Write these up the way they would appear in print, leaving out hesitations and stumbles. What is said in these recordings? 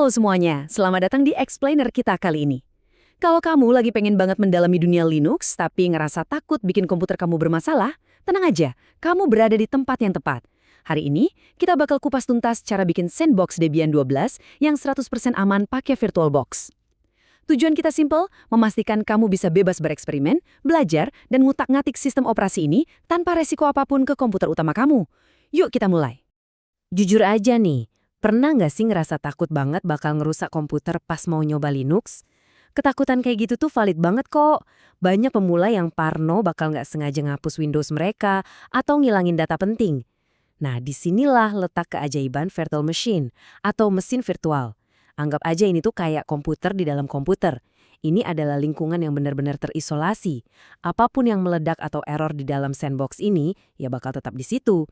Halo semuanya, selamat datang di Explainer kita kali ini. Kalau kamu lagi pengen banget mendalami dunia Linux tapi ngerasa takut bikin komputer kamu bermasalah, tenang aja, kamu berada di tempat yang tepat. Hari ini, kita bakal kupas tuntas cara bikin sandbox Debian 12 yang 100% aman pakai VirtualBox. Tujuan kita simple, memastikan kamu bisa bebas bereksperimen, belajar, dan ngutak-ngatik sistem operasi ini tanpa resiko apapun ke komputer utama kamu. Yuk kita mulai. Jujur aja nih, pernah nggak sih ngerasa takut banget bakal ngerusak komputer pas mau nyoba Linux? Ketakutan kayak gitu tuh valid banget kok. Banyak pemula yang parno bakal nggak sengaja ngapus Windows mereka atau ngilangin data penting. Nah, disinilah letak keajaiban virtual machine atau mesin virtual. Anggap aja ini tuh kayak komputer di dalam komputer. Ini adalah lingkungan yang benar-benar terisolasi. Apapun yang meledak atau error di dalam sandbox ini, ya bakal tetap di situ.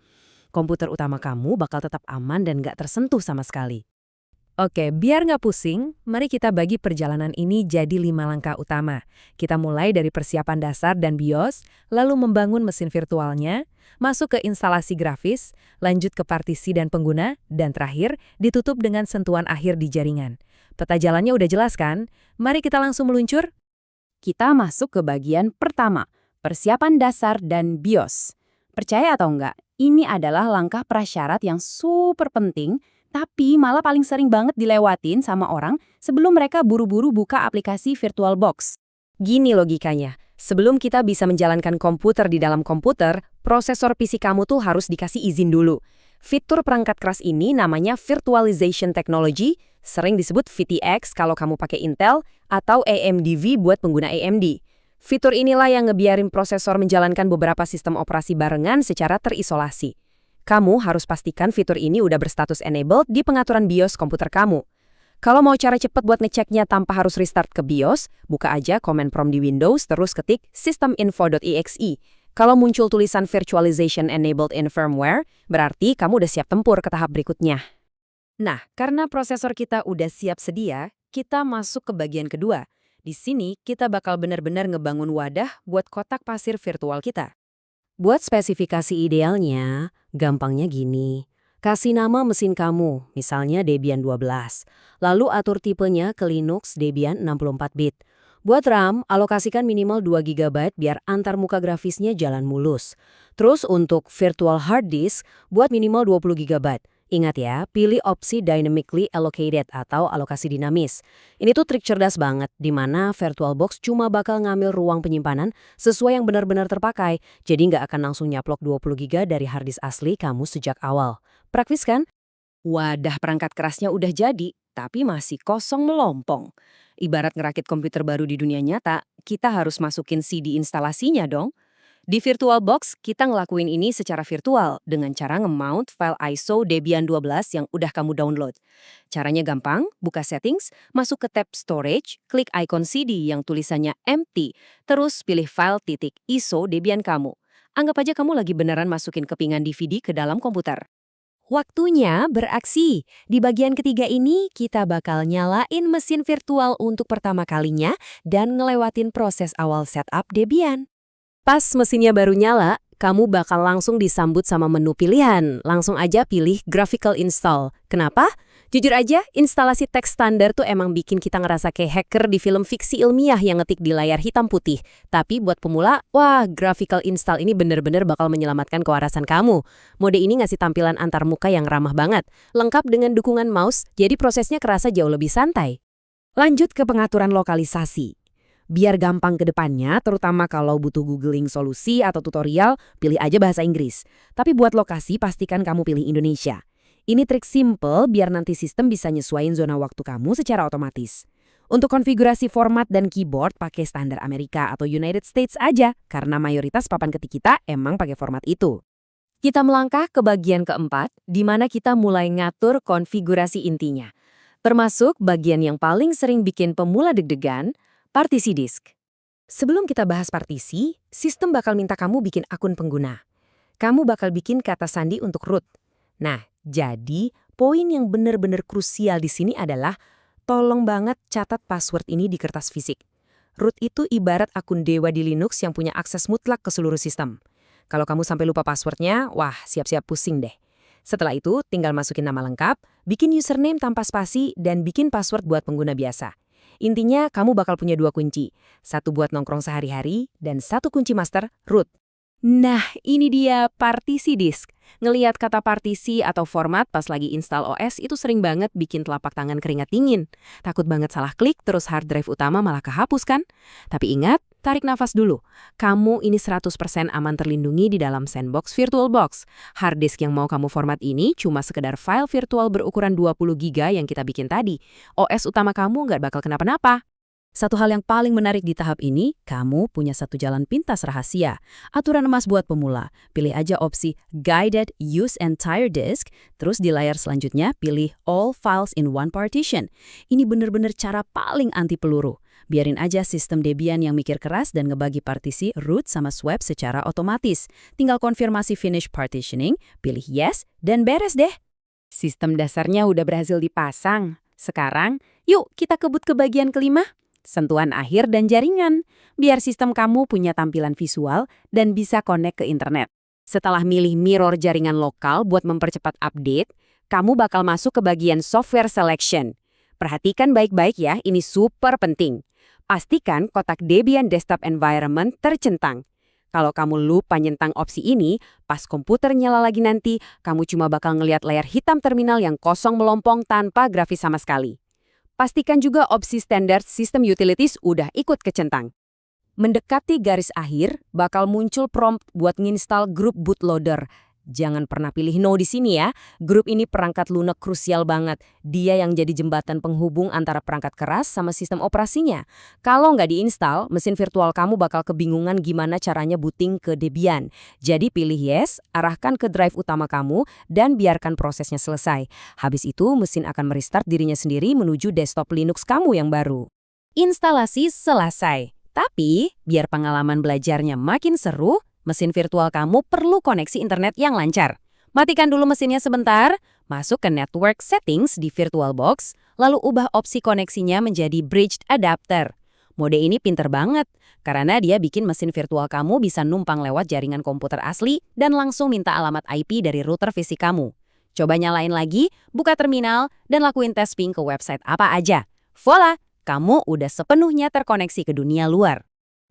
Komputer utama kamu bakal tetap aman dan nggak tersentuh sama sekali. Oke, biar nggak pusing, mari kita bagi perjalanan ini jadi 5 langkah utama. Kita mulai dari persiapan dasar dan BIOS, lalu membangun mesin virtualnya, masuk ke instalasi grafis, lanjut ke partisi dan pengguna, dan terakhir, ditutup dengan sentuhan akhir di jaringan. Peta jalannya udah jelas kan? Mari kita langsung meluncur. Kita masuk ke bagian pertama, persiapan dasar dan BIOS. Percaya atau enggak, ini adalah langkah prasyarat yang super penting, tapi malah paling sering banget dilewatin sama orang sebelum mereka buru-buru buka aplikasi VirtualBox. Gini logikanya, sebelum kita bisa menjalankan komputer di dalam komputer, prosesor PC kamu tuh harus dikasih izin dulu. Fitur perangkat keras ini namanya Virtualization Technology, sering disebut VTX kalau kamu pakai Intel, atau AMD-V buat pengguna AMD. Fitur inilah yang ngebiarin prosesor menjalankan beberapa sistem operasi barengan secara terisolasi. Kamu harus pastikan fitur ini udah berstatus enabled di pengaturan BIOS komputer kamu. Kalau mau cara cepat buat ngeceknya tanpa harus restart ke BIOS, buka aja command prompt di Windows terus ketik systeminfo.exe. Kalau muncul tulisan Virtualization Enabled in Firmware, berarti kamu udah siap tempur ke tahap berikutnya. Nah, karena prosesor kita udah siap sedia, kita masuk ke bagian kedua. Di sini, kita bakal benar-benar ngebangun wadah buat kotak pasir virtual kita. Buat spesifikasi idealnya, gampangnya gini. Kasih nama mesin kamu, misalnya Debian 12. Lalu atur tipenya ke Linux Debian 64-bit. Buat RAM, alokasikan minimal 2 GB biar antar muka grafisnya jalan mulus. Terus untuk virtual hard disk, buat minimal 20 GB. Ingat ya, pilih opsi Dynamically Allocated atau alokasi dinamis. Ini tuh trik cerdas banget, di mana VirtualBox cuma bakal ngambil ruang penyimpanan sesuai yang benar-benar terpakai, jadi nggak akan langsung nyaplok 20 GB dari harddisk asli kamu sejak awal. Praktis kan? Wadah perangkat kerasnya udah jadi, tapi masih kosong melompong. Ibarat ngerakit komputer baru di dunia nyata, kita harus masukin CD instalasinya dong. Di VirtualBox, kita ngelakuin ini secara virtual dengan cara nge-mount file ISO Debian 12 yang udah kamu download. Caranya gampang, buka settings, masuk ke tab storage, klik icon CD yang tulisannya empty, terus pilih file .iso Debian kamu. Anggap aja kamu lagi beneran masukin kepingan DVD ke dalam komputer. Waktunya beraksi. Di bagian ketiga ini, kita bakal nyalain mesin virtual untuk pertama kalinya dan ngelewatin proses awal setup Debian. Pas mesinnya baru nyala, kamu bakal langsung disambut sama menu pilihan. Langsung aja pilih Graphical Install. Kenapa? Jujur aja, instalasi teks standar tuh emang bikin kita ngerasa kayak hacker di film fiksi ilmiah yang ngetik di layar hitam putih. Tapi buat pemula, wah, Graphical Install ini bener-bener bakal menyelamatkan kewarasan kamu. Mode ini ngasih tampilan antar muka yang ramah banget. Lengkap dengan dukungan mouse, jadi prosesnya kerasa jauh lebih santai. Lanjut ke pengaturan lokalisasi. Biar gampang ke depannya, terutama kalau butuh googling solusi atau tutorial, pilih aja bahasa Inggris. Tapi buat lokasi, pastikan kamu pilih Indonesia. Ini trik simple biar nanti sistem bisa nyesuaiin zona waktu kamu secara otomatis. Untuk konfigurasi format dan keyboard, pakai standar Amerika atau United States aja, karena mayoritas papan ketik kita emang pakai format itu. Kita melangkah ke bagian keempat, di mana kita mulai ngatur konfigurasi intinya. Termasuk bagian yang paling sering bikin pemula deg-degan, partisi disk. Sebelum kita bahas partisi, sistem bakal minta kamu bikin akun pengguna. Kamu bakal bikin kata sandi untuk root. Nah, jadi poin yang benar-benar krusial di sini adalah tolong banget catat password ini di kertas fisik. Root itu ibarat akun dewa di Linux yang punya akses mutlak ke seluruh sistem. Kalau kamu sampai lupa passwordnya, wah siap-siap pusing deh. Setelah itu, tinggal masukin nama lengkap, bikin username tanpa spasi, dan bikin password buat pengguna biasa. Intinya, kamu bakal punya 2 kunci. Satu buat nongkrong sehari-hari, dan satu kunci master, root. Nah, ini dia partisi disk. Ngeliat kata partisi atau format pas lagi install OS itu sering banget bikin telapak tangan keringat dingin. Takut banget salah klik terus hard drive utama malah kehapus kan? Tapi ingat, tarik nafas dulu. Kamu ini 100% aman terlindungi di dalam Sandbox VirtualBox. Hard disk yang mau kamu format ini cuma sekedar file virtual berukuran 20 GB yang kita bikin tadi. OS utama kamu nggak bakal kenapa-napa. Satu hal yang paling menarik di tahap ini, kamu punya satu jalan pintas rahasia. Aturan emas buat pemula. Pilih aja opsi Guided Use Entire Disk, terus di layar selanjutnya pilih All Files in One Partition. Ini bener-bener cara paling anti peluru. Biarin aja sistem Debian yang mikir keras dan ngebagi partisi root sama swap secara otomatis. Tinggal konfirmasi finish partitioning, pilih yes, dan beres deh. Sistem dasarnya udah berhasil dipasang. Sekarang, yuk kita kebut ke bagian kelima. Sentuhan akhir dan jaringan, biar sistem kamu punya tampilan visual dan bisa connect ke internet. Setelah milih mirror jaringan lokal buat mempercepat update, kamu bakal masuk ke bagian software selection. Perhatikan baik-baik ya, ini super penting. Pastikan kotak Debian Desktop Environment tercentang. Kalau kamu lupa nyentang opsi ini, pas komputer nyala lagi nanti, kamu cuma bakal ngelihat layar hitam terminal yang kosong melompong tanpa grafis sama sekali. Pastikan juga opsi standar System Utilities udah ikut kecentang. Mendekati garis akhir, bakal muncul prompt buat nginstal grup bootloader. Jangan pernah pilih no di sini ya. Grup ini perangkat lunak krusial banget. Dia yang jadi jembatan penghubung antara perangkat keras sama sistem operasinya. Kalau nggak diinstal, mesin virtual kamu bakal kebingungan gimana caranya booting ke Debian. Jadi pilih yes, arahkan ke drive utama kamu, dan biarkan prosesnya selesai. Habis itu, mesin akan merestart dirinya sendiri menuju desktop Linux kamu yang baru. Instalasi selesai. Tapi, biar pengalaman belajarnya makin seru, mesin virtual kamu perlu koneksi internet yang lancar. Matikan dulu mesinnya sebentar, masuk ke Network Settings di VirtualBox, lalu ubah opsi koneksinya menjadi Bridged Adapter. Mode ini pinter banget, karena dia bikin mesin virtual kamu bisa numpang lewat jaringan komputer asli dan langsung minta alamat IP dari router fisik kamu. Coba nyalain lagi, buka terminal, dan lakuin tes ping ke website apa aja. Voila, kamu udah sepenuhnya terkoneksi ke dunia luar.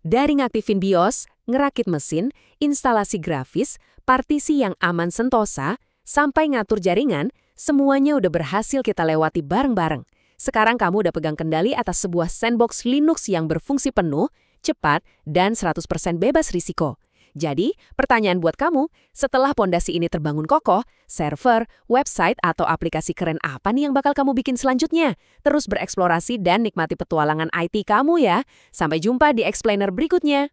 Dari ngaktifin BIOS, ngerakit mesin, instalasi grafis, partisi yang aman sentosa, sampai ngatur jaringan, semuanya udah berhasil kita lewati bareng-bareng. Sekarang kamu udah pegang kendali atas sebuah sandbox Linux yang berfungsi penuh, cepat, dan 100% bebas risiko. Jadi, pertanyaan buat kamu, setelah pondasi ini terbangun kokoh, server, website, atau aplikasi keren apa nih yang bakal kamu bikin selanjutnya? Terus bereksplorasi dan nikmati petualangan IT kamu ya. Sampai jumpa di explainer berikutnya.